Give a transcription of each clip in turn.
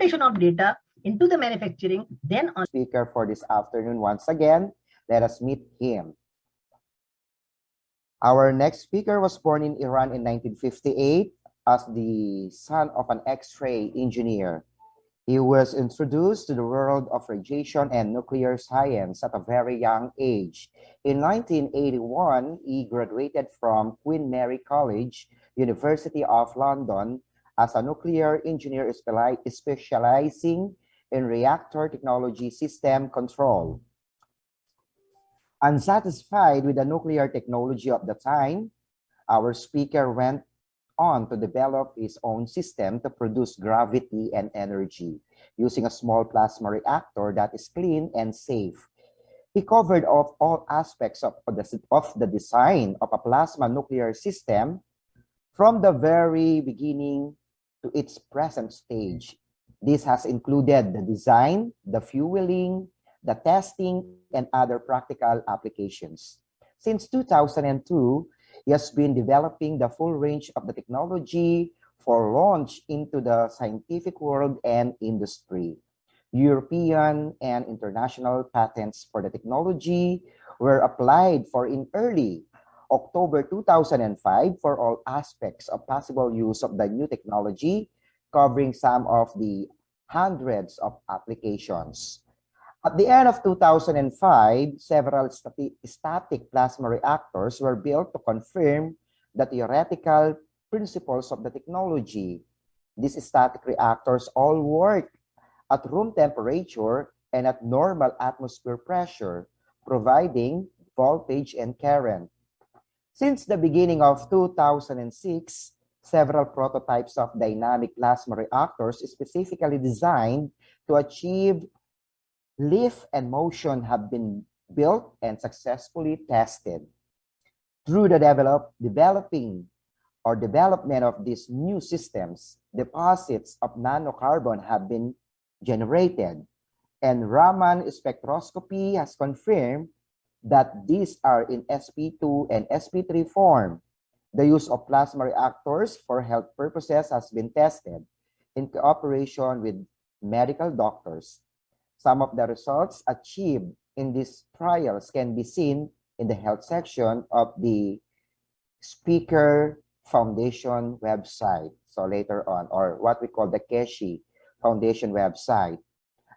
of data into the manufacturing, then on speaker for this afternoon. Once again, let us meet him. Our next speaker was born in Iran in 1958 as the son of an X-ray engineer. He was introduced to the world of radiation and nuclear science at a very young age. In 1981, he graduated from Queen Mary College, University of London, as a nuclear engineer specializing in reactor technology system control. Unsatisfied with the nuclear technology of the time, our speaker went on to develop his own system to produce gravity and energy using a small plasma reactor that is clean and safe. He covered all aspects of the design of a plasma nuclear system from the very beginning to its present stage. This has included the design, the fueling, the testing, and other practical applications. Since 2002, he has been developing the full range of the technology for launch into the scientific world and industry. European and international patents for the technology were applied for in early October 2005 for all aspects of possible use of the new technology, covering some of the hundreds of applications. At the end of 2005, several static plasma reactors were built to confirm the theoretical principles of the technology. These static reactors all work at room temperature and at normal atmosphere pressure, providing voltage and current. Since the beginning of 2006, several prototypes of dynamic plasma reactors specifically designed to achieve lift and motion have been built and successfully tested. Through the development of these new systems, deposits of nanocarbon have been generated, and Raman spectroscopy has confirmed that these are in sp2 and sp3 form. The use of plasma reactors for health purposes has been tested in cooperation with medical doctors. Some of the results achieved in these trials can be seen in the health section of the Speaker Foundation website. So later on, or what we call the Keshe Foundation website.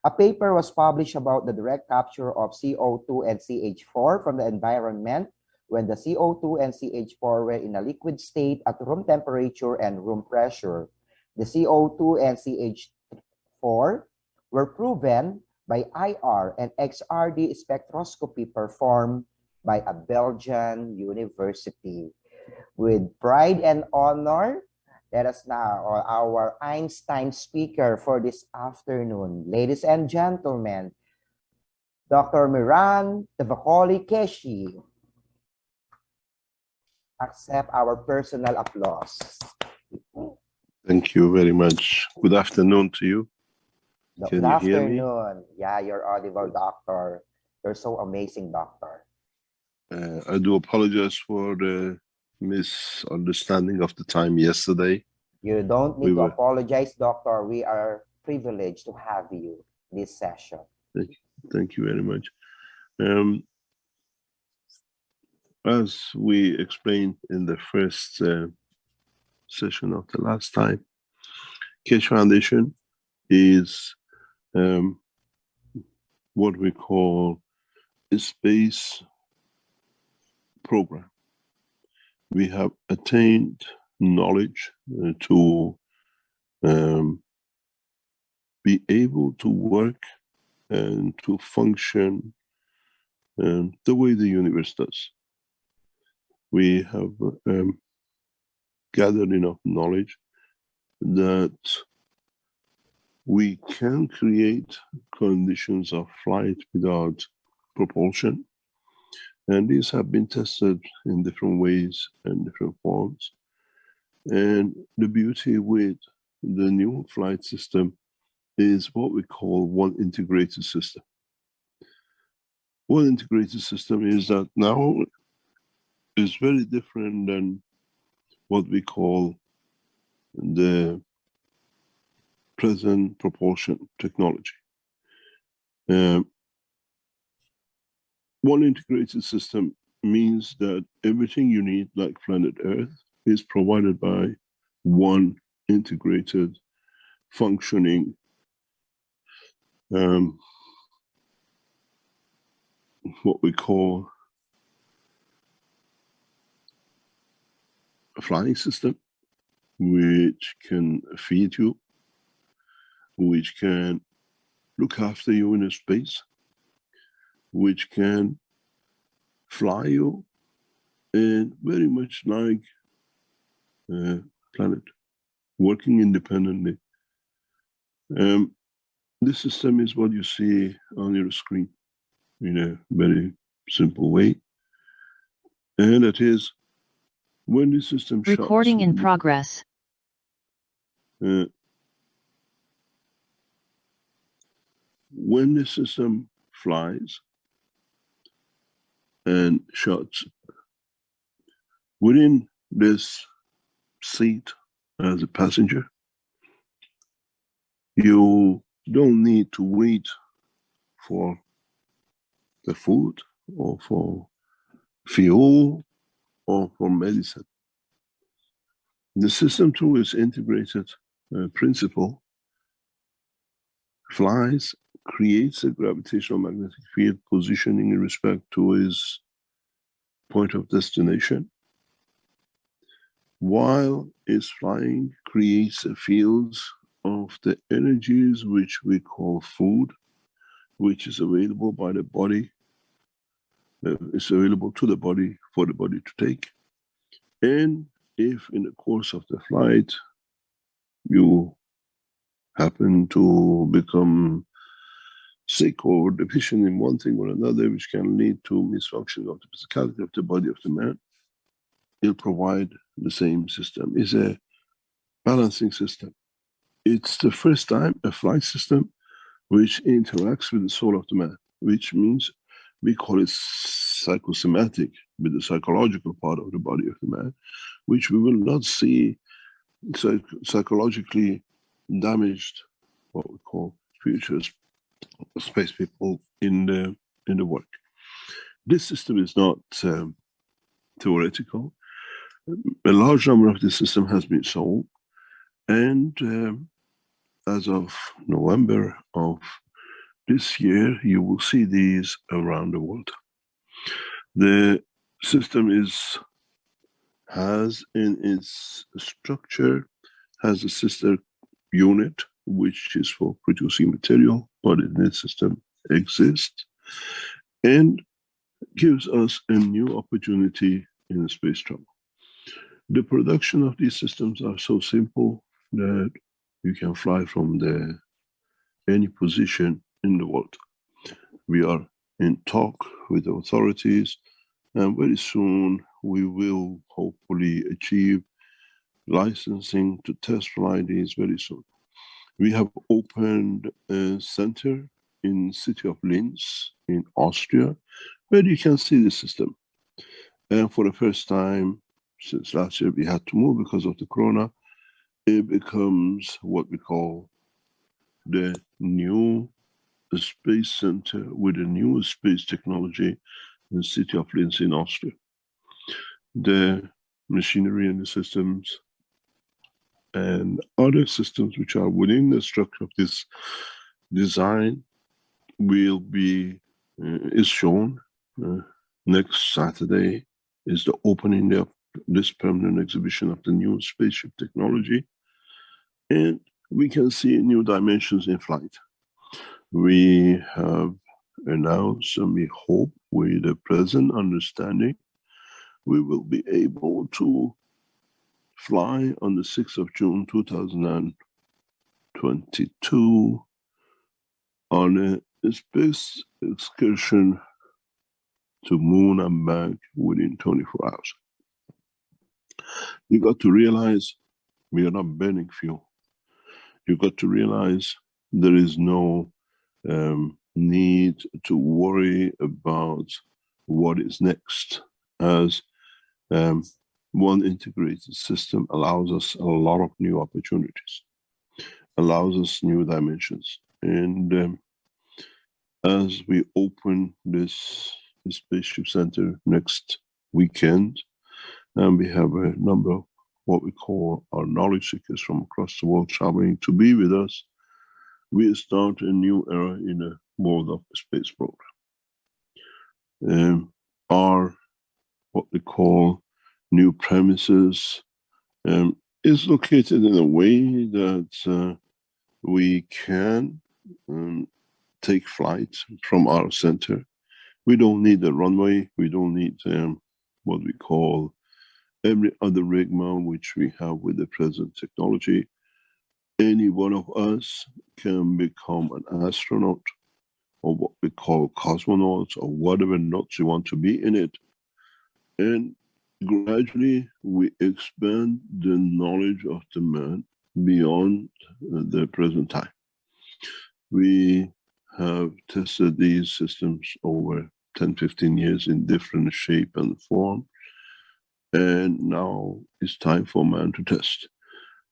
A paper was published about the direct capture of CO2 and CH4 from the environment when the CO2 and CH4 were in a liquid state at room temperature and room pressure. The CO2 and CH4 were proven by IR and XRD spectroscopy performed by a Belgian university. With pride and honor, let us now, our Einstein speaker for this afternoon. Ladies and gentlemen, Dr. Miran Tavakoli Keshe. Accept our personal applause. Thank you very much. Good afternoon to you. Good afternoon. Yeah, you're audible, doctor. You're so amazing, doctor. I do apologize for the misunderstanding of the time yesterday. You don't need to apologize, doctor. We are privileged to have you this session. Thank you very much. As we explained in the first session of the last time, Keshe Foundation is what we call a space program. We have attained knowledge to be able to work and to function the way the universe does. We have gathered enough knowledge that we can create conditions of flight without propulsion. And these have been tested in different ways and different forms. And the beauty with the new flight system is what we call one integrated system. One integrated system is that now is very different than what we call the present propulsion technology. One integrated system means that everything you need, like planet Earth, is provided by one integrated, functioning what we call a flying system, which can feed you, which can look after you in space, which can fly you, and very much like a planet, working independently. This system is what you see on your screen in a very simple way. And that is, when the system shuts, Recording in progress. When the system flies and shuts, within this seat as a passenger, you don't need to wait for the food or for fuel or for medicine. The system, through its integrated principle, flies, creates a gravitational magnetic field positioning in respect to its point of destination, while it's flying, creates a fields of the energies which we call food, which is available by the body, is available to the body for the body to take. And if in the course of the flight you happen to become sick or deficient in one thing or another, which can lead to misfunction of the physicality of the body of the man, it'll provide the same system. It's a balancing system. It's the first time a flight system which interacts with the soul of the man, which means we call it psychosomatic, with the psychological part of the body of the man, which we will not see psychologically damaged, what we call future space people in the work. This system is not theoretical. A large number of this system has been sold, and as of November of this year, you will see these around the world. The system has in its structure, has a sister unit, which is for producing material, but in this system exists, and gives us a new opportunity in space travel. The production of these systems are so simple that you can fly from any position in the world. We are in talk with the authorities, and very soon we will hopefully achieve licensing to test fly these very soon. We have opened a center in city of Linz in Austria, where you can see the system. And for the first time since last year, we had to move because of the corona. It becomes what we call the new space center with a new space technology in the city of Linz in Austria. The machinery and the systems and other systems which are within the structure of this design will be is shown. Next Saturday is the opening of this permanent exhibition of the new spaceship technology, and we can see new dimensions in flight. We have announced, and we hope with the present understanding, we will be able to fly on the 6th of June 2022 on a space excursion to moon and back within 24 hours. You got to realize we are not burning fuel. You got to realize there is no need to worry about what is next, as one integrated system allows us a lot of new opportunities. allows us new dimensions. And as we open this Spaceship Center next weekend, and we have a number of what we call our knowledge seekers from across the world traveling to be with us, we start a new era in the world of the space program. Our what we call new premises is located in a way that we can take flight from our center. We don't need a runway. We don't need what we call every other rigmarole which we have with the present technology. Any one of us can become an astronaut, or what we call cosmonauts, or whatever knots you want to be in it. And gradually we expand the knowledge of the man beyond the present time. We have tested these systems over 10-15 years in different shape and form, and now it's time for man to test.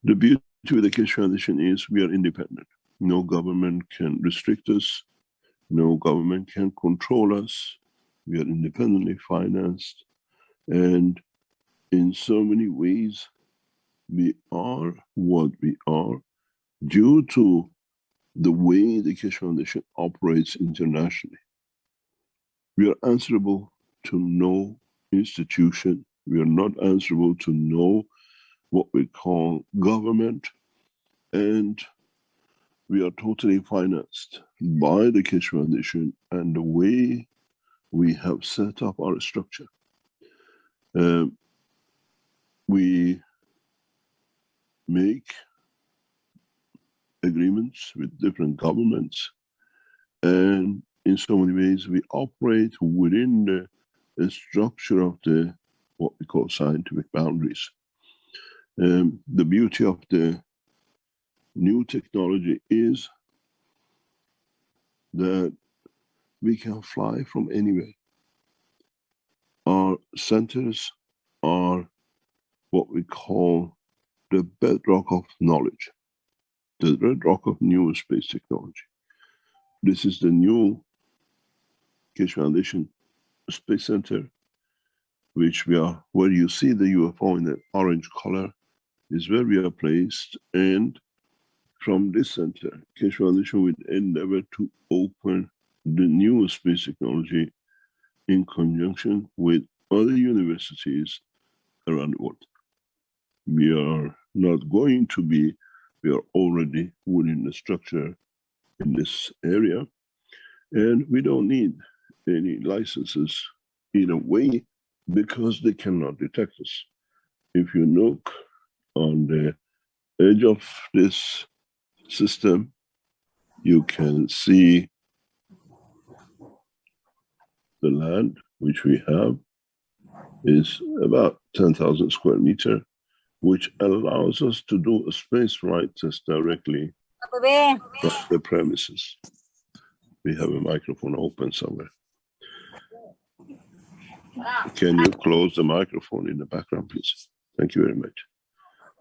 The beauty with the Keshe Foundation is we are independent. No government can restrict us. No government can control us. We are independently financed. And in so many ways, we are what we are due to the way the Keshe Foundation operates internationally. We are answerable to no institution. We are not answerable to no what we call government, and we are totally financed by the Keshe Foundation and the way we have set up our structure. We make agreements with different governments, and in so many ways we operate within the structure of the what we call scientific boundaries. The beauty of the new technology is that we can fly from anywhere. Our centers are what we call the bedrock of knowledge, the bedrock of new space technology. This is the new Keshe Foundation Space Center, which we are, where you see the UFO in the orange color, is where we are placed. And from this center, Keshe Foundation will endeavor to open the new space technology in conjunction with other universities around the world. We are not going to be, we are already within the structure in this area, and we don't need any licenses in a way because they cannot detect us. If you look on the edge of this system, you can see the land which we have is about 10,000 square meters, which allows us to do a space flight test directly from the premises. We have a microphone open somewhere. Can you close the microphone in the background, please? Thank you very much.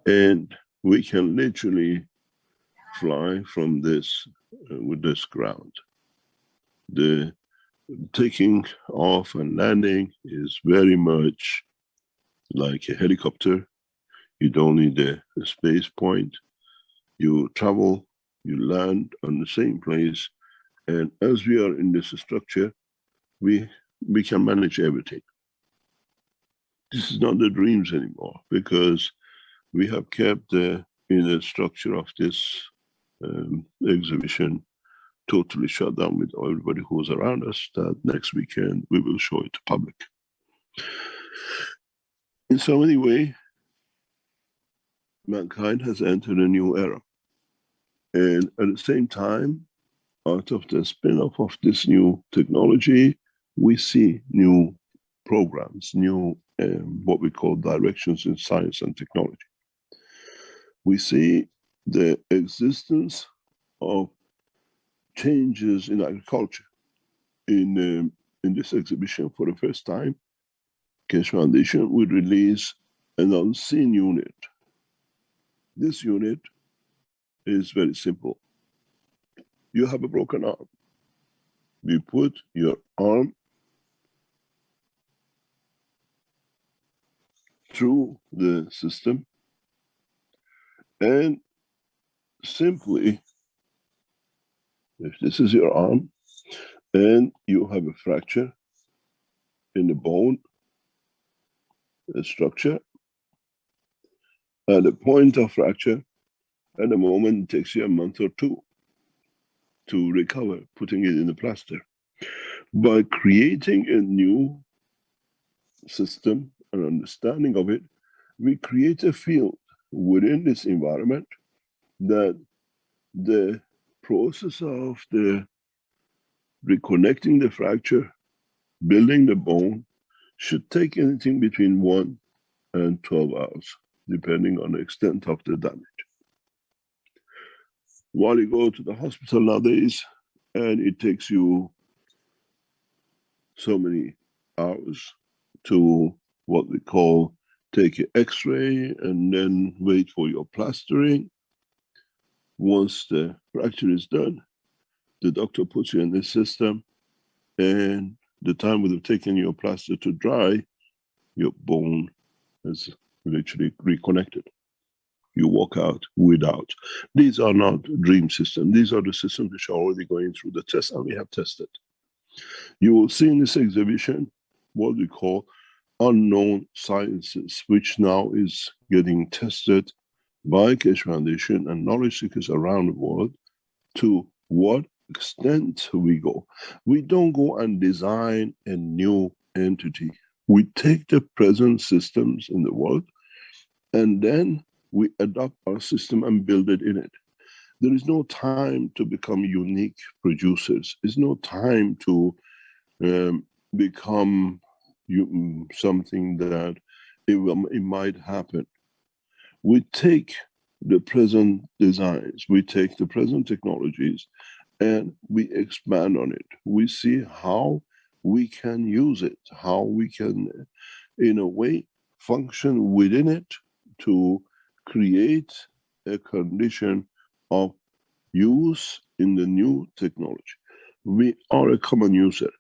And we can literally fly from this with this ground. The taking off and landing is very much like a helicopter. You don't need a space point. You travel, you land on the same place, and as we are in this structure, we can manage everything. This is not the dreams anymore, because we have kept the inner structure of this exhibition totally shut down with everybody who's around us, that next weekend we will show it to public. In so many ways, mankind has entered a new era. And at the same time, out of the spin-off of this new technology, we see new programs, new what we call directions in science and technology. We see the existence of changes in agriculture. In this exhibition, for the first time, Keshe Foundation will release an unseen unit. This unit is very simple. You have a broken arm. You put your arm through the system and simply, if this is your arm and you have a fracture in the bone, the structure, at the point of fracture, at the moment it takes you a month or two to recover, putting it in the plaster. By creating a new system and understanding of it, we create a field within this environment that the process of the reconnecting the fracture, building the bone, should take anything between 1 and 12 hours, depending on the extent of the damage. While you go to the hospital nowadays, and it takes you so many hours to what we call take an X-ray and then wait for your plastering. Once the fracture is done, the doctor puts you in the system, and the time would have taken your plaster to dry, your bone is literally reconnected. You walk out without. These are not dream systems. These are the systems which are already going through the test, and we have tested. You will see in this exhibition what we call unknown sciences, which now is getting tested by Keshe Foundation and knowledge seekers around the world. To what extent we go. We don't go and design a new entity. We take the present systems in the world and then we adopt our system and build it in it. There is no time to become unique producers. There's no time to become something that it might happen. We take the present designs, we take the present technologies, and we expand on it. We see how we can use it, how we can, in a way, function within it to create a condition of use in the new technology. We are a common user.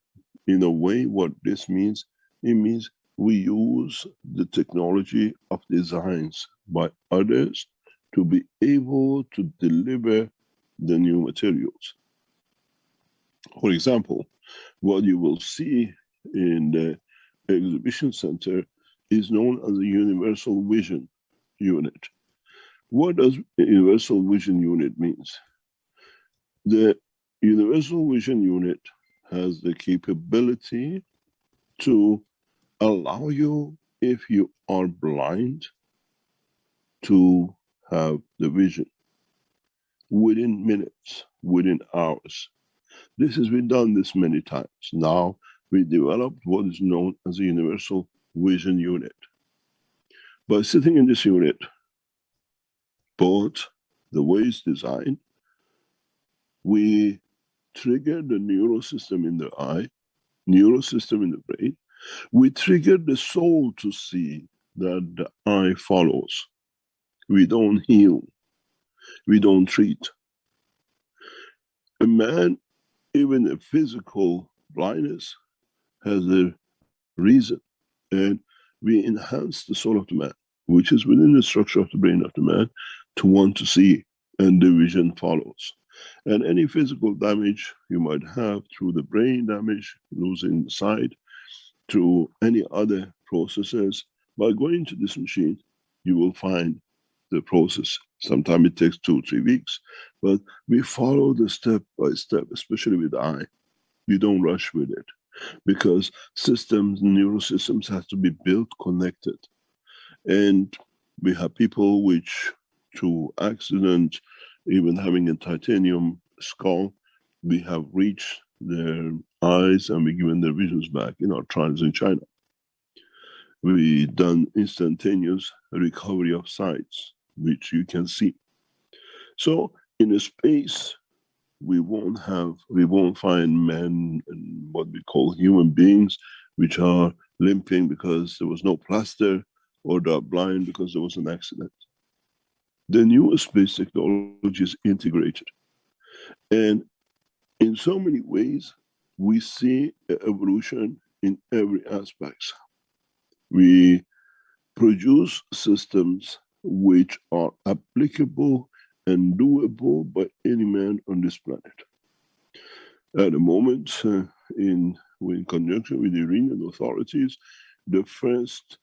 In a way, what this means, it means we use the technology of designs by others to be able to deliver the new materials. For example, what you will see in the exhibition center is known as a universal vision unit. What does universal vision unit means? The universal vision unit has the capability to allow you, if you are blind, to have the vision within minutes, within hours. This has been done this many times. Now we developed what is known as a universal vision unit. By sitting in this unit, both the way it's designed, we trigger the neural system in the eye, neural system in the brain. We trigger the soul to see that the eye follows. We don't heal. We don't treat. A man, even a physical blindness, has a reason. And we enhance the soul of the man, which is within the structure of the brain of the man, to want to see, and the vision follows. And any physical damage you might have through the brain damage, losing the sight, through any other processes, by going to this machine, you will find the process. Sometimes it takes 2-3 weeks, but we follow the step by step, especially with the eye. You don't rush with it, because systems, neural systems have to be built, connected. And we have people which, through accident, even having a titanium skull, we have reached their eyes and we given their visions back in our trials in China. We done instantaneous recovery of sights, which you can see. So in a space, we won't find men and what we call human beings, which are limping because there was no plaster, or they're blind because there was an accident. the new space technology is integrated. And in so many ways, we see an evolution in every aspect. We produce systems which are applicable and doable by any man on this planet. At the moment, in conjunction with the Iranian authorities, the first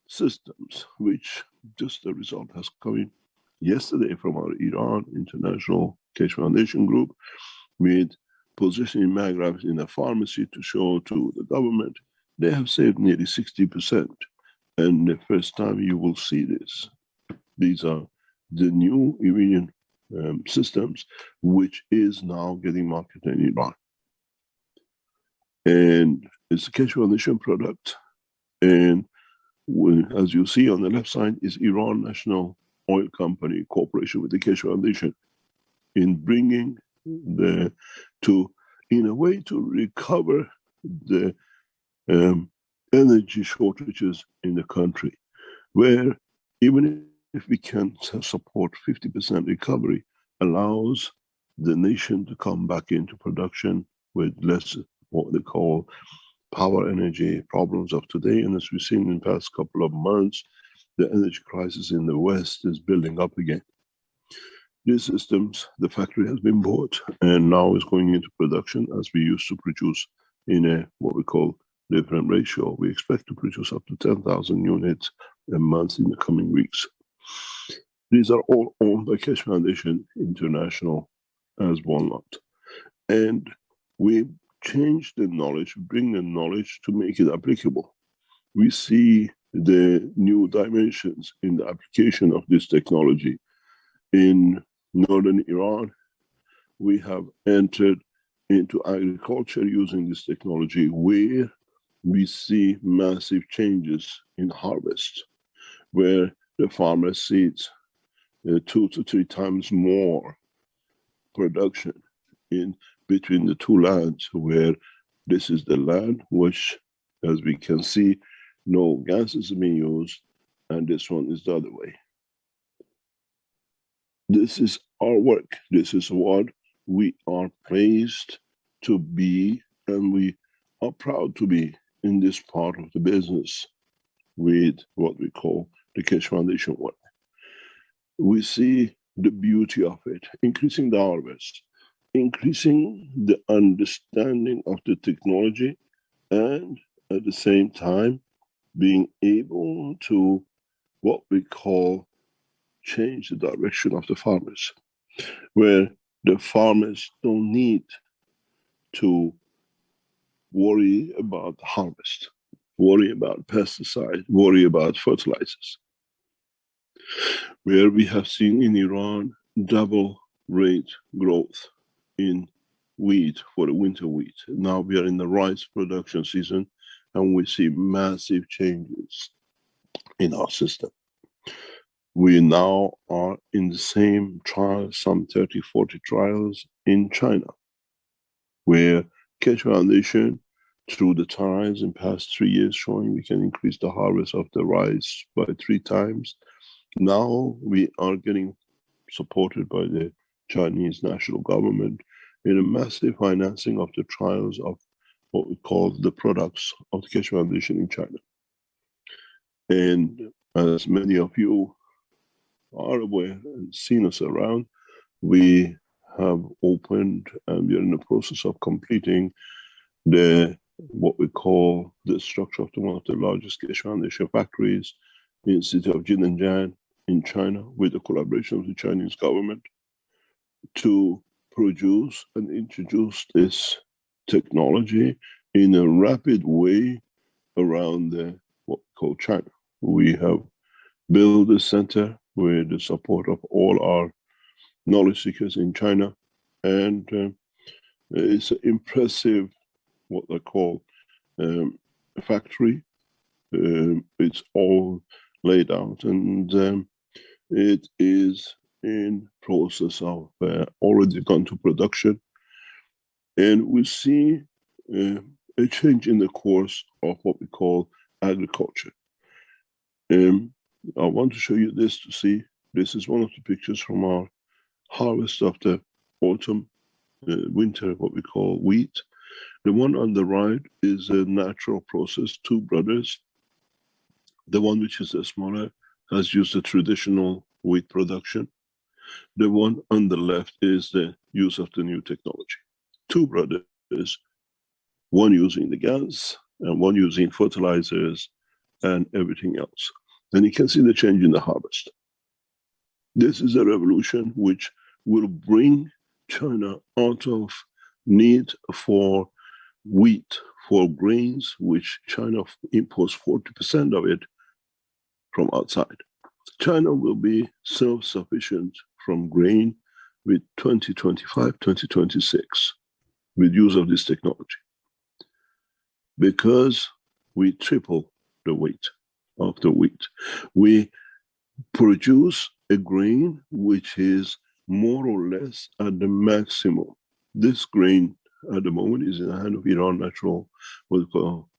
systems, which just the result has come in yesterday from our Iran International Keshe Foundation group, with positioning magraphs in a pharmacy to show to the government, they have saved nearly 60%. And the first time you will see this. These are the new Iranian systems, which is now getting marketed in Iran. And it's a Keshe Foundation product. And as you see on the left side is Iran National Oil Company cooperation with the Keshe Foundation in bringing in a way to recover the energy shortages in the country, where even if we can support 50% recovery, allows the nation to come back into production with less what they call power energy problems of today. And as we've seen in the past couple of months, the energy crisis in the West is building up again. These systems, the factory has been bought and now is going into production as we used to produce in a what we call different ratio. We expect to produce up to 10,000 units a month in the coming weeks. These are all owned by Keshe Foundation International as one lot. And we change the knowledge, bring the knowledge to make it applicable. We see the new dimensions in the application of this technology. In northern Iran, we have entered into agriculture using this technology, where we see massive changes in harvest, where the farmer sees 2 to 3 times more production in between the two lands, where this is the land which, as we can see, no gas is being used, and this one is the other way. This is our work. This is what we are praised to be, and we are proud to be in this part of the business with what we call the Keshe Foundation work. We see the beauty of it, increasing the harvest, increasing the understanding of the technology, and at the same time being able to what we call change the direction of the farmers, where the farmers don't need to worry about harvest, worry about pesticides, worry about fertilizers. Where we have seen in Iran double rate growth in wheat for the winter wheat. Now we are in the rice production season and we see massive changes in our system. We now are in the same trial, some 30, 40 trials in China, where Keshe Foundation, through the trials in past 3 years, showing we can increase the harvest of the rice by 3 times. Now we are getting supported by the Chinese national government in a massive financing of the trials of what we call the products of the Keshe Foundation in China. And as many of you are aware and seen us around, we have opened and we are in the process of completing what we call the structure of one of the largest Keshe Foundation factories in the city of Jinan in China, with the collaboration of the Chinese government, to produce and introduce this technology in a rapid way around what we call China. We have built a center with the support of all our knowledge seekers in China, and it's an impressive, what they call factory. It's all laid out, and it is in process of already gone to production, and we see a change in the course of what we call agriculture. I want to show you this to see This is one of the pictures from our harvest of the autumn, winter, what we call wheat. The one on the right is a natural process, two brothers. The one which is the smaller has used the traditional wheat production. The one on the left is the use of the new technology. Two brothers, one using the gas and one using fertilizers and everything else. And you can see the change in the harvest. This is a revolution which will bring China out of need for wheat, for grains, which China imports 40% of it from outside. China will be self-sufficient from grain with 2025, 2026, with use of this technology. Because we triple the weight of the wheat. We produce a grain which is more or less at the maximum. This grain at the moment is in the hand of Iran Natural, what we call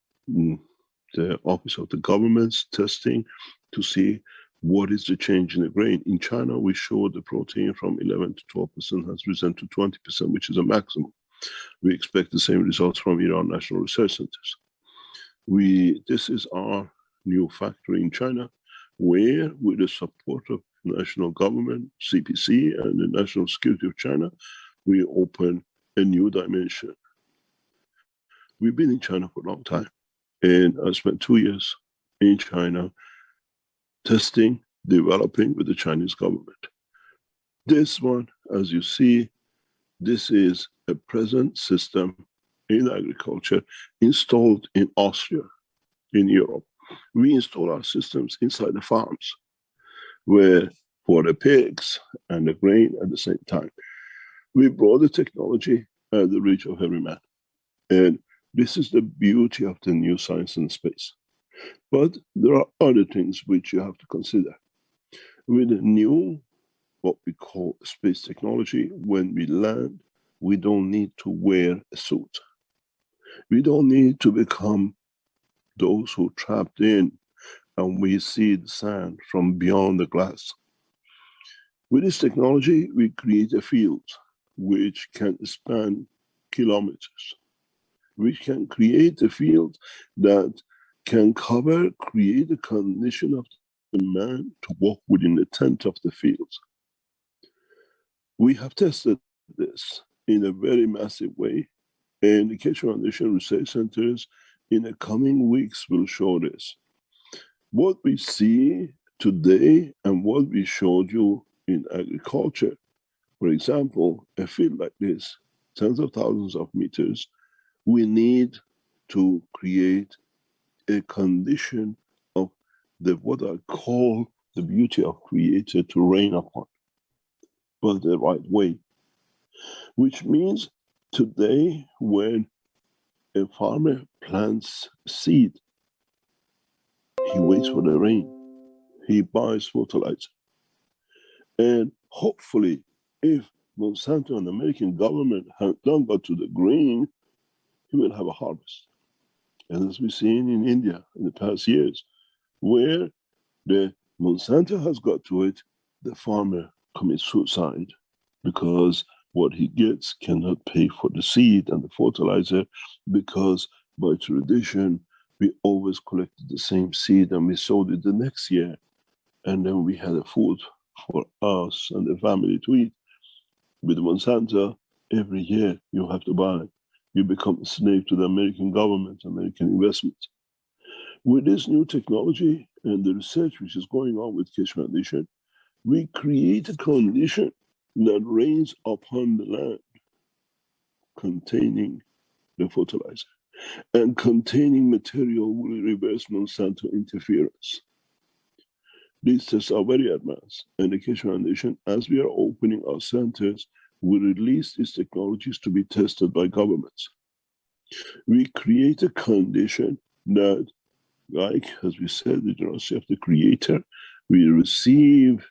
the Office of the Government's testing to see what is the change in the grain. In China, we showed the protein from 11 to 12% has risen to 20%, which is a maximum. We expect the same results from Iran National Research Centers. This is our new factory in China, where with the support of national government, CPC, and the national security of China, we open a new dimension. We've been in China for a long time, and I spent 2 years in China testing, developing with the Chinese government. This one, as you see, this is a present system in agriculture installed in Austria, in Europe. We install our systems inside the farms, where for the pigs and the grain at the same time. We brought the technology at the reach of every man. And this is the beauty of the new science and space. But there are other things which you have to consider. With the new, what we call space technology, when we land, we don't need to wear a suit. We don't need to become those who trapped in and we see the sand from beyond the glass. With this technology, we create a field which can span kilometers. We can create a field that can create a condition of the man to walk within the tent of the field. We have tested this in a very massive way, and the Keshe Foundation Research Centers in the coming weeks will show this. What we see today and what we showed you in agriculture, for example, a field like this, tens of thousands of meters, we need to create a condition of what I call the beauty of Creator to rain upon, but the right way. Which means today when a farmer plants seed, he waits for the rain. He buys fertilizer. And hopefully, if Monsanto and the American government have not got to the grain, he will have a harvest. And as we've seen in India in the past years, where the Monsanto has got to it, the farmer commits suicide because what he gets cannot pay for the seed and the fertilizer, because by tradition, we always collected the same seed and we sowed it the next year. And then we had a food for us and the family to eat. With Monsanto, every year you have to buy. You become a slave to the American government, American investment. With this new technology and the research which is going on with Keshe Foundation, we create a condition that rains upon the land containing the fertilizer and containing material will reverse Monsanto interference. These tests are very advanced, and the Keshe Foundation, as we are opening our centers, will release these technologies to be tested by governments. We create a condition that, like, as we said, the generosity of the Creator, we receive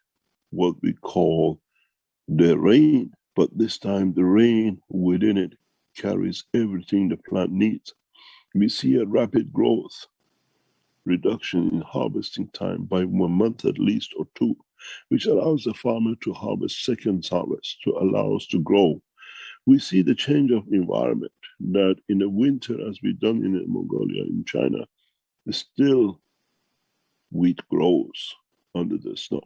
what we call the rain, but this time the rain within it carries everything the plant needs. We see a rapid growth, reduction in harvesting time by 1 month at least or 2, which allows the farmer to harvest second harvest to allow us to grow. We see the change of environment that in the winter, as we've done in Mongolia, in China, still wheat grows under the snow.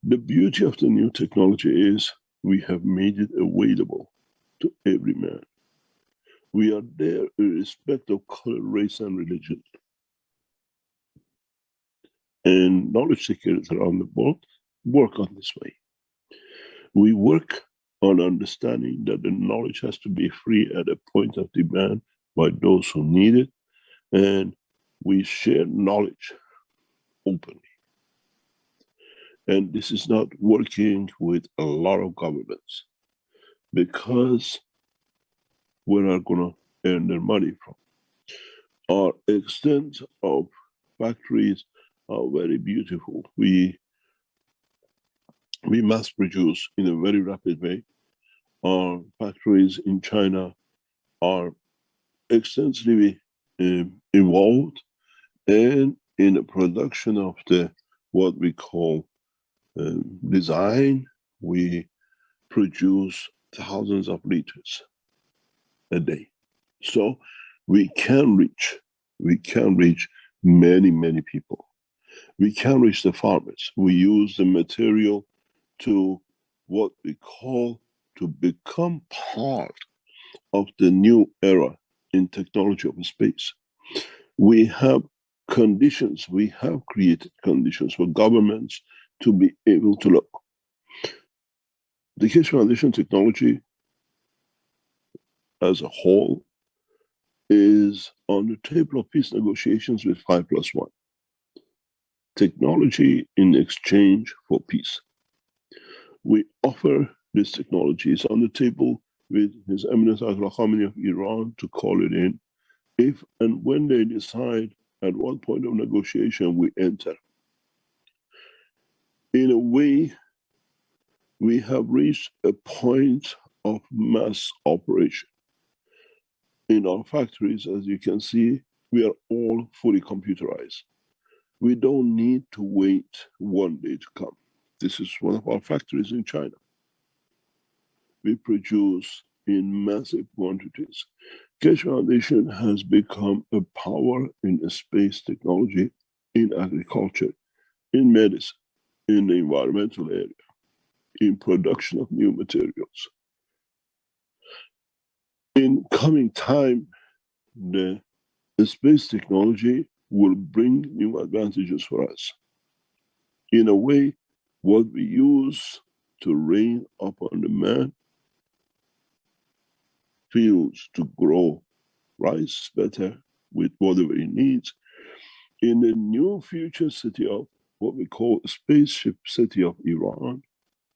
The beauty of the new technology is we have made it available to every man. We are there irrespective of color, race, and religion. And knowledge seekers around the world work on this way. We work on understanding that the knowledge has to be free at a point of demand by those who need it, and we share knowledge openly. And this is not working with a lot of governments, because where are going to earn their money from? Our extent of factories are very beautiful. We mass produce in a very rapid way. Our factories in China are extensively involved, and in the production of the what we call design, we produce thousands of liters a day. So we can reach many people. We can reach the farmers. We use the material to what we call to become part of the new era in technology of space. We have conditions, we have created conditions for governments to be able to look. The Keshe Foundation technology as a whole is on the table of peace negotiations with 5+1. Technology in exchange for peace. We offer this technology. It's on the table with His Eminence Ayatollah Khamenei of Iran to call it in. If and when they decide at what point of negotiation we enter. In a way, we have reached a point of mass operation. In our factories, as you can see, we are all fully computerized. We don't need to wait one day to come. This is one of our factories in China. We produce in massive quantities. Keshe Foundation has become a power in space technology, in agriculture, in medicine, in the environmental area, in production of new materials. In coming time, the space technology will bring new advantages for us. In a way, what we use to rain upon the man, fields to grow rice better with whatever he needs. In the new future city of what we call a spaceship city of Iran,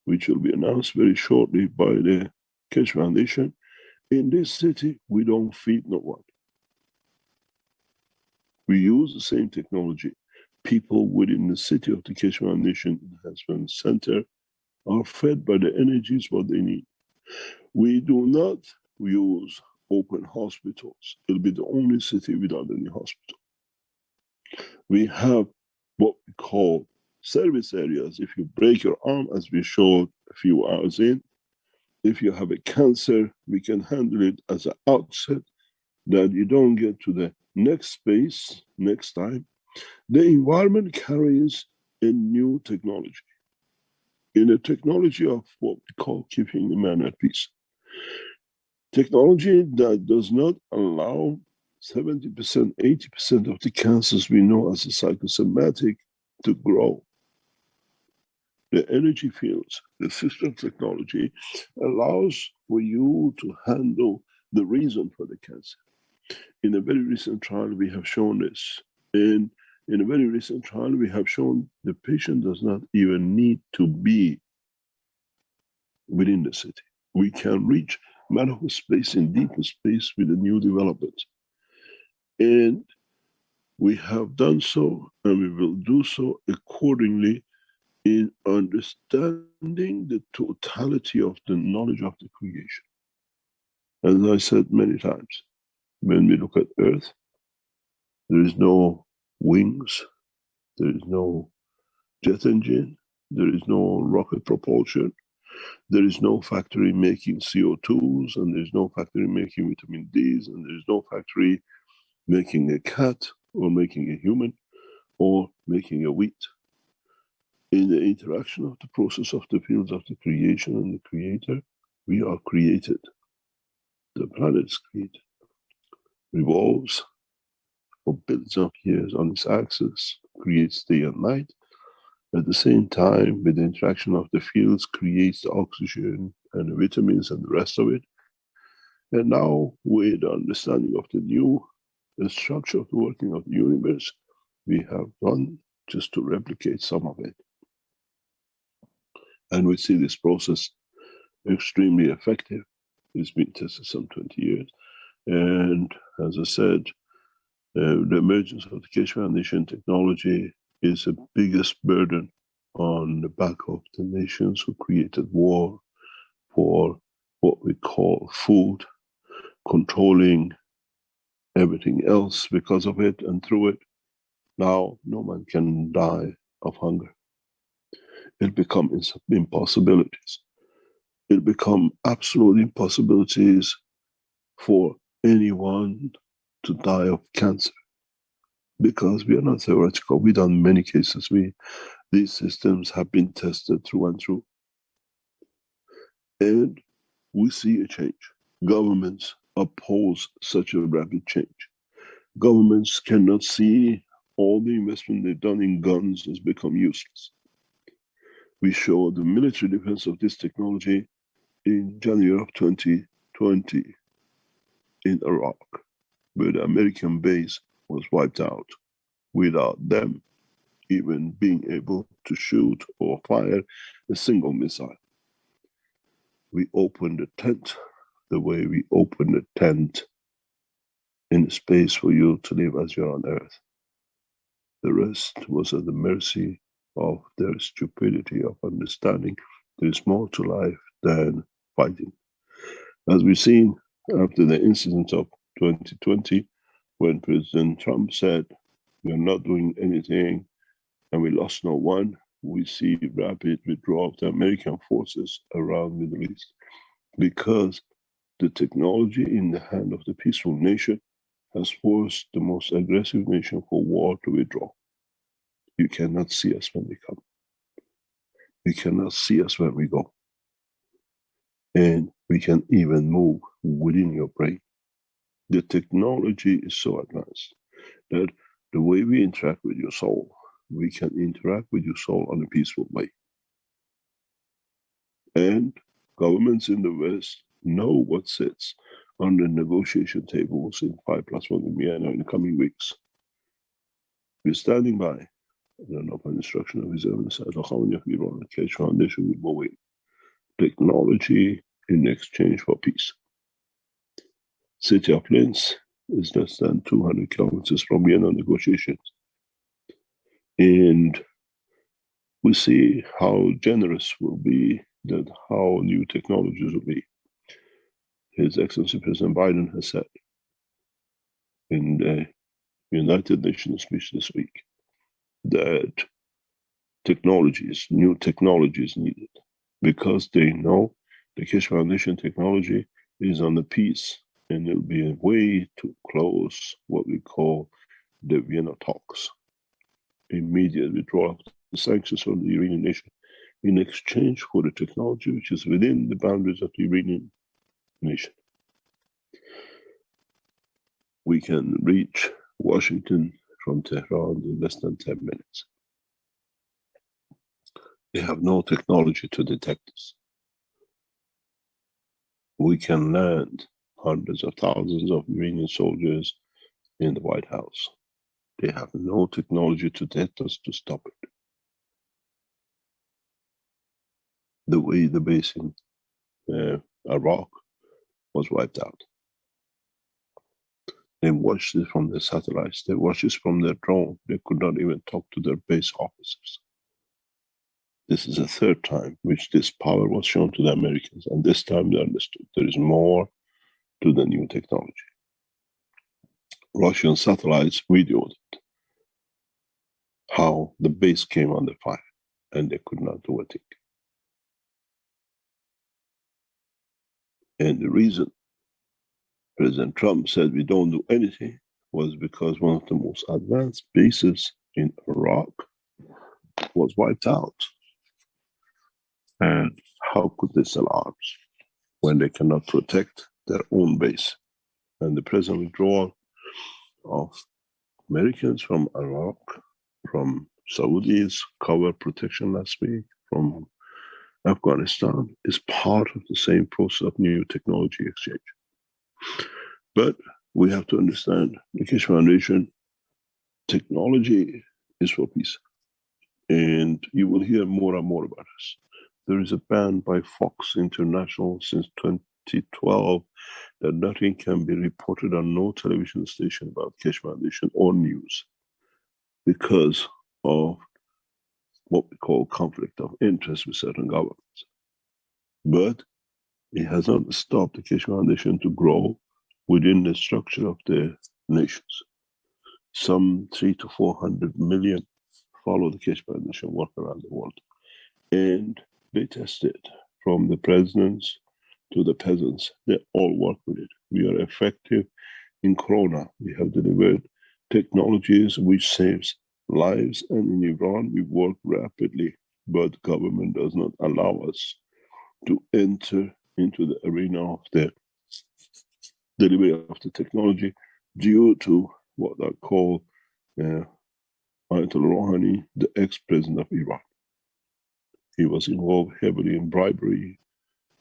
which will be announced very shortly by the Keshe Foundation, in this city, we don't feed no one. We use the same technology. People within the city of the Keshe Foundation Enhancement Center are fed by the energies what they need. We do not use open hospitals. It'll be the only city without any hospital. We have what we call service areas. If you break your arm, as we showed a few hours in, if you have a cancer, we can handle it as an outset that you don't get to the next space next time. The environment carries a new technology, in a technology of what we call keeping the man at peace. Technology that does not allow 70%, 80% of the cancers we know as a psychosomatic to grow. The energy fields, the system technology allows for you to handle the reason for the cancer. In a very recent trial, we have shown this. In a very recent trial, we have shown the patient does not even need to be within the city. We can reach manifold space in deeper space with a new development. And we have done so, and we will do so accordingly in understanding the totality of the knowledge of the creation. As I said many times, when we look at Earth, there is no wings, there is no jet engine, There is no rocket propulsion. There is no factory making CO2s, and there's no factory making vitamin Ds, and there's no factory making a cat or making a human or making a wheat. In the interaction of the process of the fields of the creation and the creator, we are created. The planet is created, revolves for billions of years on its axis, creates day and night. At the same time, with the interaction of the fields, creates the oxygen and the vitamins and the rest of it. And now, with the understanding of the new structure of the working of the universe, we have done just to replicate some of it. And we see this process extremely effective. It's been tested some 20 years. And as I said, the emergence of the Keshe Foundation technology is the biggest burden on the back of the nations who created war for what we call food, controlling everything else because of it and through it. Now no man can die of hunger. It becomes impossibilities. It become absolute impossibilities for anyone to die of cancer, because we are not theoretical. We've done many cases. These systems have been tested through and through, and we see a change. Governments oppose such a rapid change. Governments cannot see all the investment they've done in guns has become useless. We show the military defense of this technology in January of 2020 in Iraq, where the American base was wiped out without them even being able to shoot or fire a single missile. We opened the tent the way we opened the tent in space for you to live as you're on Earth. The rest was at the mercy of their stupidity of understanding there is more to life than fighting. As we've seen after the incident of 2020, when President Trump said, we're not doing anything and we lost no one, we see rapid withdrawal of the American forces around the Middle East, because the technology in the hand of the peaceful nation has forced the most aggressive nation for war to withdraw. You cannot see us when we come. You cannot see us when we go. And we can even move within your brain. The technology is so advanced that the way we interact with your soul, we can interact with your soul in a peaceful way. And governments in the West know what sits on the negotiation tables in 5+1 in Vienna in the coming weeks. We're standing by. I don't know, upon instruction of His Eminence Ayatollah Khamenei of Iran, the Keshe Foundation will move in. Technology in exchange for peace. City of Linz is less than 200 kilometers from Vienna negotiations. And we see how generous will be, that how new technologies will be. His Excellency President Biden has said in the United Nations speech this week that technologies, new technologies needed, because they know the Keshe Foundation technology is on the peace, and it'll be a way to close what we call the Vienna talks. Immediate withdrawal of the sanctions from the Iranian nation in exchange for the technology which is within the boundaries of the Iranian nation. We can reach Washington from Tehran in less than 10 minutes. They have no technology to detect us. We can land hundreds of thousands of Iranian soldiers in the White House. They have no technology to detect us to stop it. The way the base in Iraq was wiped out. They watched it from their satellites. They watched it from their drone. They could not even talk to their base officers. This is the third time which this power was shown to the Americans, and this time they understood there is more to the new technology. Russian satellites videoed it, how the base came under fire. and they could not do a thing. And the reason President Trump said we don't do anything was because one of the most advanced bases in Iraq was wiped out. And how could they sell arms when they cannot protect their own base? And the present withdrawal of Americans from Iraq, from Saudis, cover protection last week, from Afghanistan, is part of the same process of new technology exchange. But we have to understand the Keshe Foundation technology is for peace. And you will hear more and more about us. There is a ban by Fox International since 2012 that nothing can be reported on no television station about Keshe Foundation or news because of what we call conflict of interest with certain governments. But it has not stopped the Keshe Foundation to grow within the structure of the nations. Some 300 to 400 million follow the Keshe Foundation work around the world. And they test it from the presidents to the peasants. They all work with it. We are effective in Corona. We have delivered technologies which saves lives, and in Iran we work rapidly, but government does not allow us to enter into the arena of the delivery of the technology due to what I call Ayatollah Rouhani, the ex-president of Iran. He was involved heavily in bribery,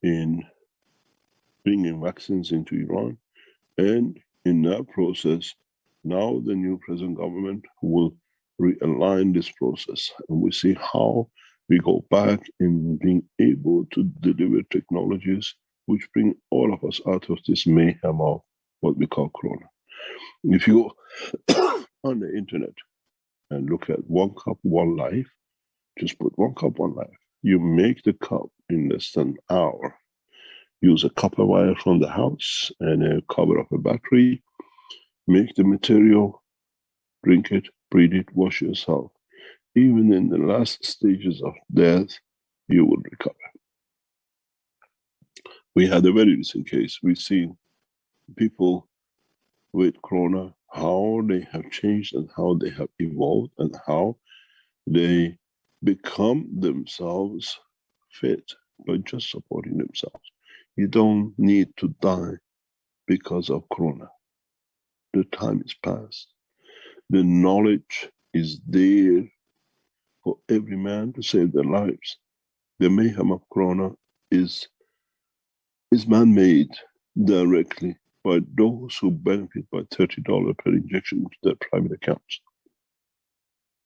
in bringing vaccines into Iran, and in that process, now the new present government will realign this process, and we see how we go back in being able to deliver technologies which bring all of us out of this mayhem of what we call Corona. If you go on the internet and look at one cup, one life, just put one cup, one life. You make the cup in less than an hour. Use a copper wire from the house and a cover of a battery. Make the material, drink it, breathe it, wash yourself. Even in the last stages of death, you will recover. We had a very recent case. We've seen people with Corona, how they have changed and how they have evolved and how they become themselves fit by just supporting themselves. You don't need to die because of Corona. The time is past. The knowledge is there for every man to save their lives. The mayhem of Corona is man-made directly by those who benefit by $30 per injection into their private accounts.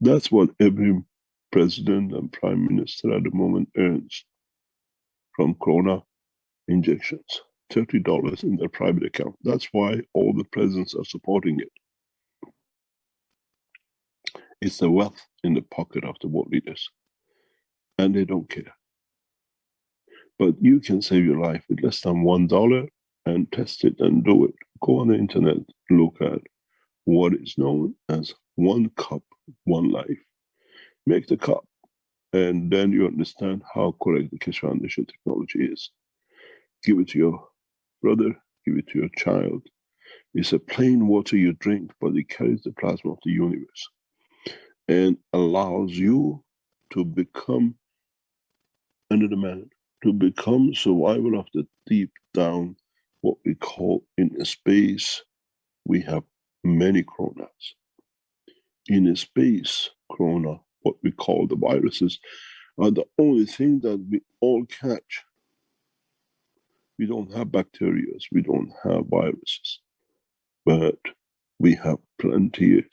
That's what every president and prime minister at the moment earns from Corona injections. $30 in their private account. That's why all the presidents are supporting it. It's the wealth in the pocket of the world leaders. And they don't care. But you can save your life with less than $1 and test it and do it. Go on the internet, look at what is known as one cup, one life. Make the cup, and then you understand how correct the Keshe Foundation technology is. Give it to your brother, give it to your child. It's a plain water you drink, but it carries the plasma of the universe and allows you to become another man, to become survival of the deep down, what we call in a space, we have many Coronas. In a space, Corona, what we call the viruses, are the only thing that we all catch. We don't have bacteria, we don't have viruses, but we have plenty,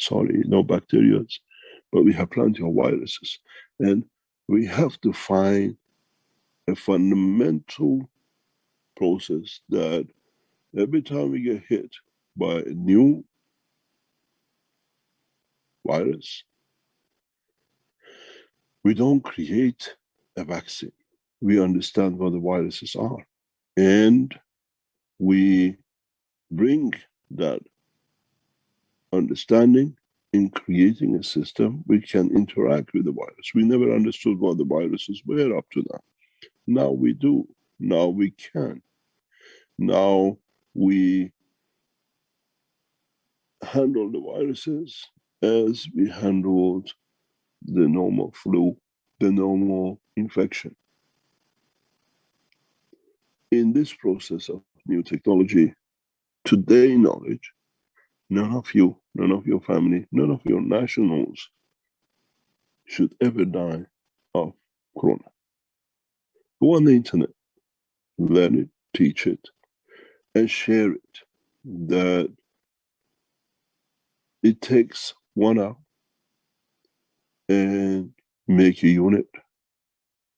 no bacteria, but we have plenty of viruses. And we have to find a fundamental process that every time we get hit by a new virus, we don't create a vaccine. We understand what the viruses are. And we bring that understanding in creating a system which can interact with the virus. We never understood what the viruses were up to that. Now we do. Now we can. Now we handle the viruses as we handled the normal flu, the normal infection. In this process of new technology, today knowledge, none of you, none of your family, none of your nationals should ever die of corona. Go on the internet, learn it, teach it, and share it. That it takes 1 hour and make a unit,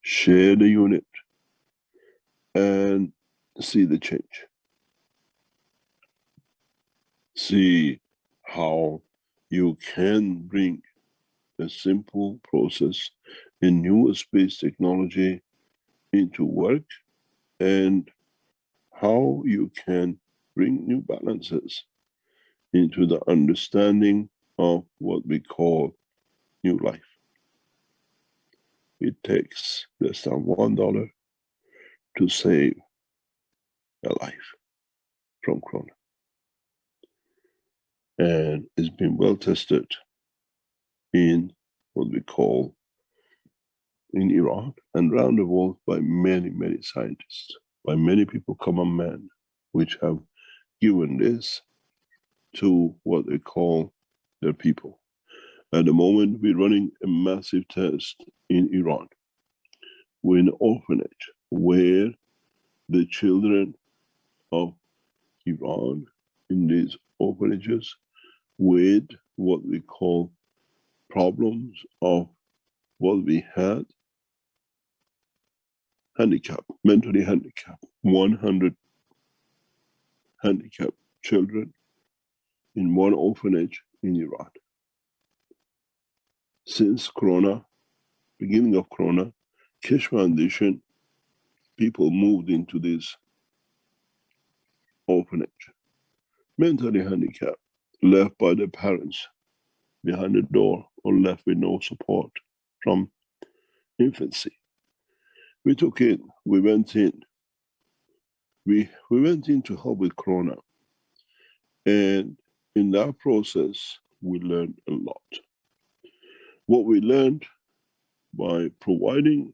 share the unit, and see the change. See how you can bring a simple process in new space technology into work, and how you can bring new balances into the understanding of what we call new life. It takes less than $1 to save a life from corona. And it's been well tested in what we call in Iran and around the world by many, many scientists, by many people, common men, which have given this to what they call their people. At the moment, we're running a massive test in Iran with an orphanage where the children of Iran in these orphanages with what we call problems of what we had, handicap, mentally handicapped, 100 handicapped children in one orphanage in Iran. Since Corona, beginning of Corona, Keshe Foundation, people moved into this orphanage, mentally handicapped, left by their parents behind the door or left with no support from infancy. We took in, we went in. We went in to help with Corona. And in that process, we learned a lot. What we learned by providing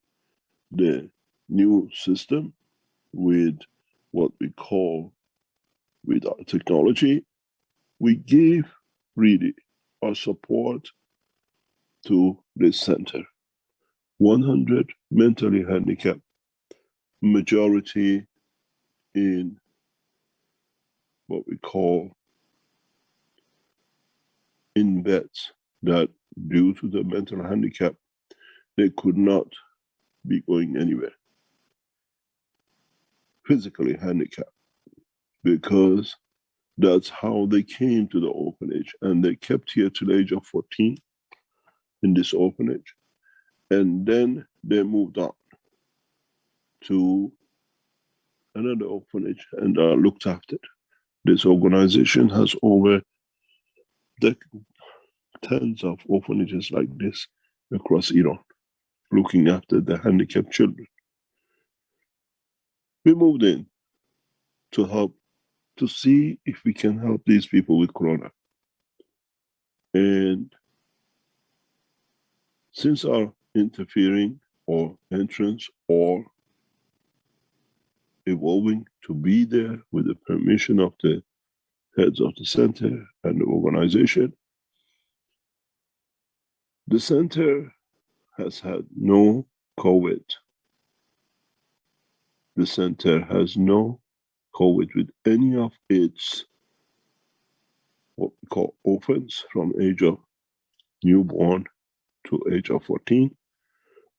the new system with what we call, with our technology, we gave really our support to this center. 100 mentally handicapped, majority in what we call in beds that due to the mental handicap, they could not be going anywhere. Physically handicapped, because that's how they came to the orphanage, and they kept here till the age of 14 in this orphanage, and then they moved on to another orphanage and are looked after. This organization has over tens of orphanages like this across Iran, looking after the handicapped children. We moved in to help, to see if we can help these people with Corona. And since our interfering or entrance or evolving to be there with the permission of the heads of the center and the organization, the center has had no COVID. The center has no COVID with any of its what we call orphans from age of newborn to age of 14,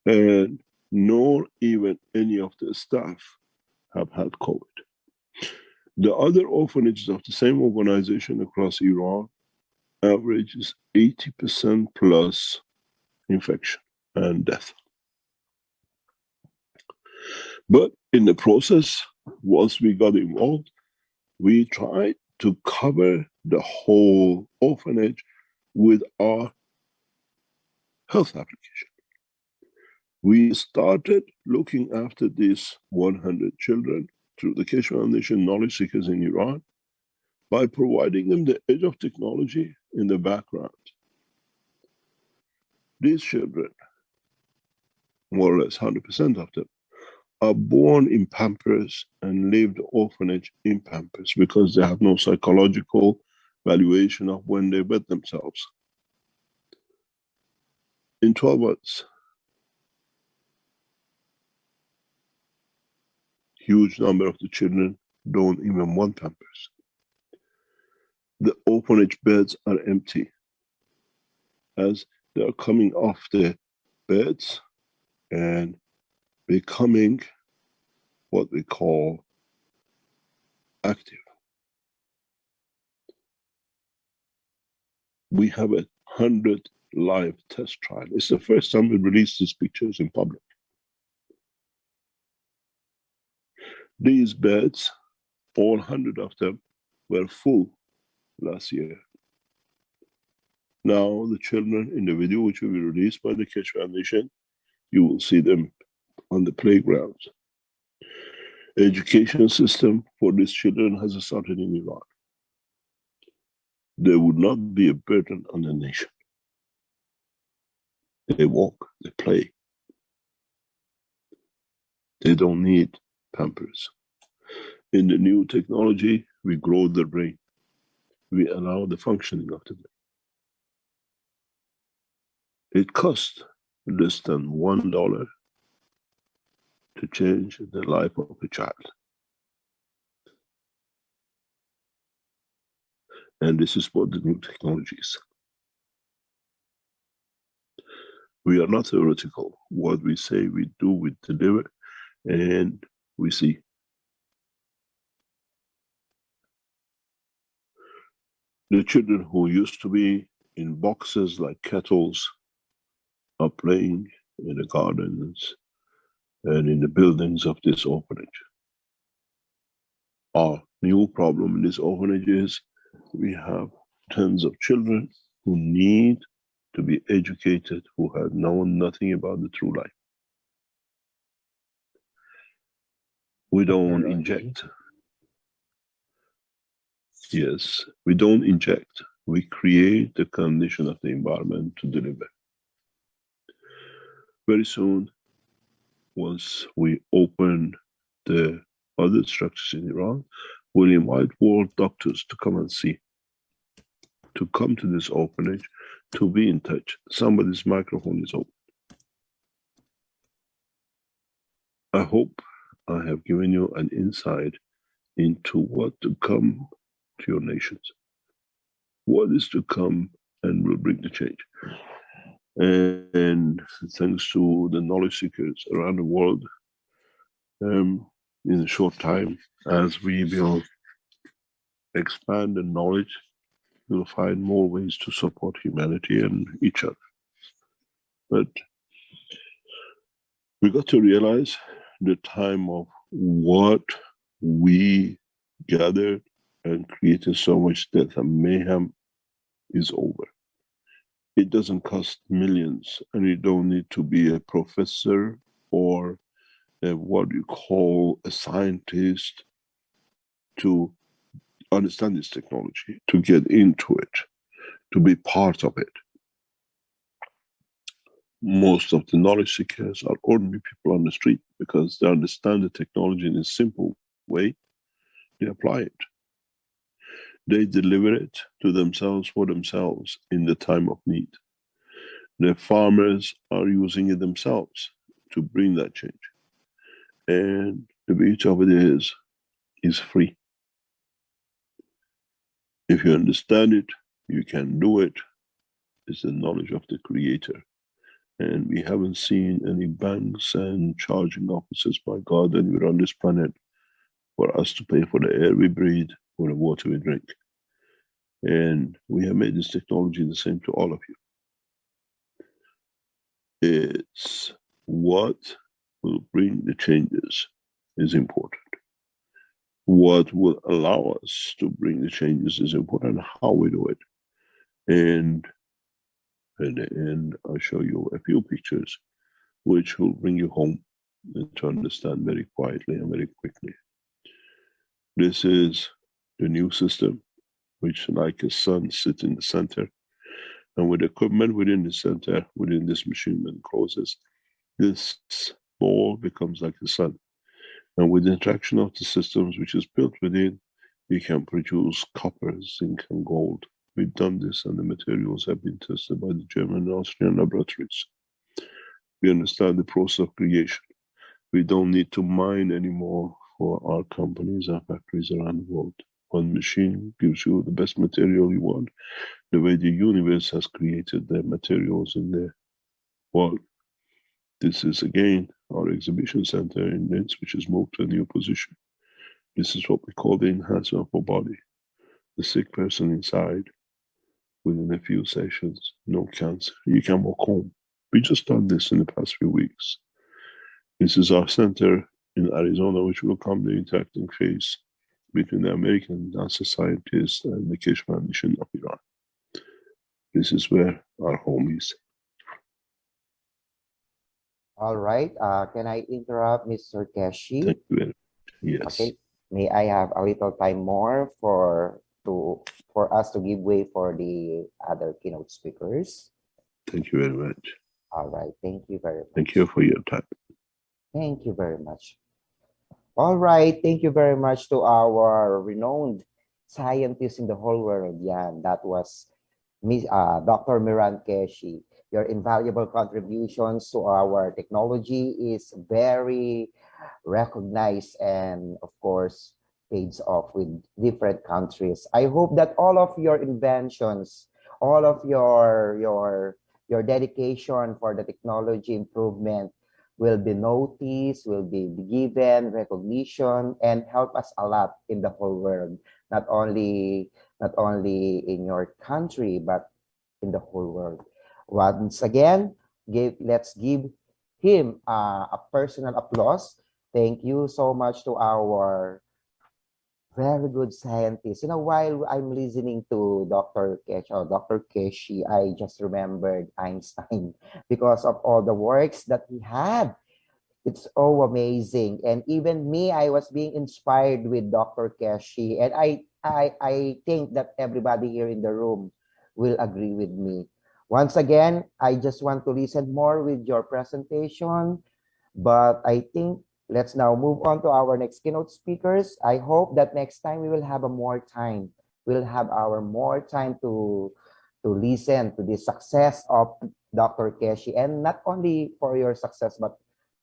and nor even any of the staff have had COVID. The other orphanages of the same organization across Iran averages 80% plus infection and death. But in the process, once we got involved, we tried to cover the whole orphanage with our health application. We started looking after these 100 children through the Keshe Foundation Knowledge Seekers in Iran by providing them the edge of technology in the background. These children, more or less 100% of them, are born in Pampers and leave the orphanage in Pampers because they have no psychological valuation of when they wet themselves. In 12 months, huge number of the children don't even want Pampers. The orphanage beds are empty as they are coming off the beds and becoming what we call active. We have a 100 live test trial. It's the first time we release these pictures in public. These beds, all 100 of them, were full last year. Now the children in the video, which will be released by the Keshe Foundation, you will see them on the playgrounds. Education system for these children has started in Iran. There would not be a burden on the nation. They walk, they play. They don't need Pampers. In the new technology, we grow the brain. We allow the functioning of the brain. It costs less than $1 to change the life of a child. And this is what the new technology is. We are not theoretical. What we say we do, we deliver, and we see. The children who used to be in boxes like kettles are playing in the gardens and in the buildings of this orphanage. Our new problem in this orphanage is we have tons of children who need to be educated, who have known nothing about the true life. We don't inject. Yes, we don't inject. We create the condition of the environment to deliver. Very soon, once we open the other structures in Iran, we'll invite world doctors to come and see, to come to this orphanage, to be in touch. Somebody's microphone is open. I hope I have given you an insight into what to come to your nations. What is to come and will bring the change. And thanks to the knowledge seekers around the world, in a short time, as we will expand the knowledge, we'll find more ways to support humanity and each other. But we got to realize the time of what we gathered and created so much death and mayhem is over. It doesn't cost millions, and you don't need to be a professor or what you call a scientist to understand this technology, to get into it, to be part of it. Most of the knowledge seekers are ordinary people on the street because they understand the technology in a simple way. They apply it. They deliver it to themselves for themselves in the time of need. The farmers are using it themselves to bring that change. And the beauty of it is free. If you understand it, you can do it. It's the knowledge of the Creator. And we haven't seen any banks and charging offices, by God, anywhere on this planet for us to pay for the air we breathe, for the water we drink. And we have made this technology the same to all of you. It's what will bring the changes is important. What will allow us to bring the changes is important, how we do it. And And I'll show you a few pictures which will bring you home and to understand very quietly and very quickly. This is the new system, which like a sun sits in the center. And with equipment within the center, within this machine that closes, this ball becomes like the sun. And with the interaction of the systems which is built within, we can produce copper, zinc, and gold. We've done this, and the materials have been tested by the German and Austrian laboratories. We understand the process of creation. We don't need to mine anymore for our companies and factories around the world. One machine gives you the best material you want, the way the universe has created the materials in the world. This is again our exhibition center in Linz, which has moved to a new position. This is what we call the enhancement for body. The sick person inside, within a few sessions, no cancer, you can walk home. We just done this in the past few weeks. This is our center in Arizona, which will come the interacting phase between the American cancer scientists and the Keshe Foundation of Iran. This is where our home is. All right. Can I interrupt, Mr. Keshe? Thank you very much. Yes. Okay. May I have a little time more for us to give way for the other keynote speakers? Thank you very much. All right. Thank you very much. Thank you for your time. Thank you very much. All right. Thank you very much to our renowned scientists in the whole world. Yeah, that was Dr. Miran Keshe. Your invaluable contributions to our technology is very recognized and, of course, pays off with different countries. I hope that all of your inventions, all of your dedication for the technology improvement will be noticed, will be given recognition, and help us a lot in the whole world, not only in your country, but in the whole world. Once again, let's give him a personal applause. Thank you so much to our very good scientist. You know, while I'm listening to Dr. Keshe, I just remembered Einstein because of all the works that he had. It's so amazing. And even me, I was being inspired with Dr. Keshe. And I think that everybody here in the room will agree with me. Once again, I just want to listen more with your presentation. But I think let's now move on to our next keynote speakers. I hope that next time we will have more time. We'll have our more time to listen to the success of Dr. Keshe, and not only for your success, but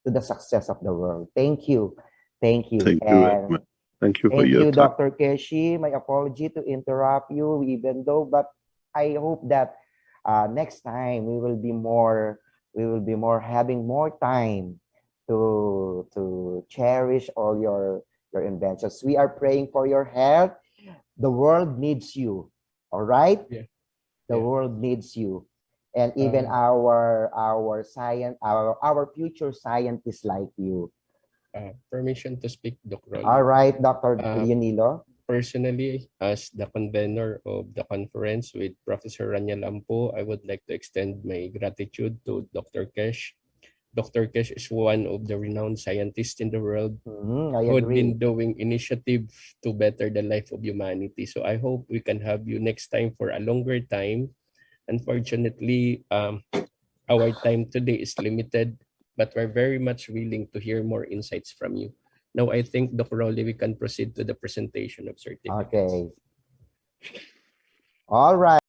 to the success of the world. Thank you. Thank you. Thank you very much. Thank you for your time. Dr. Keshe. My apology to interrupt you, even though, but I hope that next time we will be more having more time to cherish all your inventions. We are praying for your health. The world needs you. All right? Yeah. The world needs you. And even our future scientists like you. Permission to speak, Dr. All right, Dr. Yunilo. Personally, as the convener of the conference with Professor Rania Lampo, I would like to extend my gratitude to Dr. Keshe. Dr. Keshe is one of the renowned scientists in the world I who had agree. been doing initiative to better the life of humanity. So I hope we can have you next time for a longer time. Unfortunately, our time today is limited, but we're very much willing to hear more insights from you. Now, I think, Dr. Rolly, we can proceed to the presentation of certificates. Okay. All right.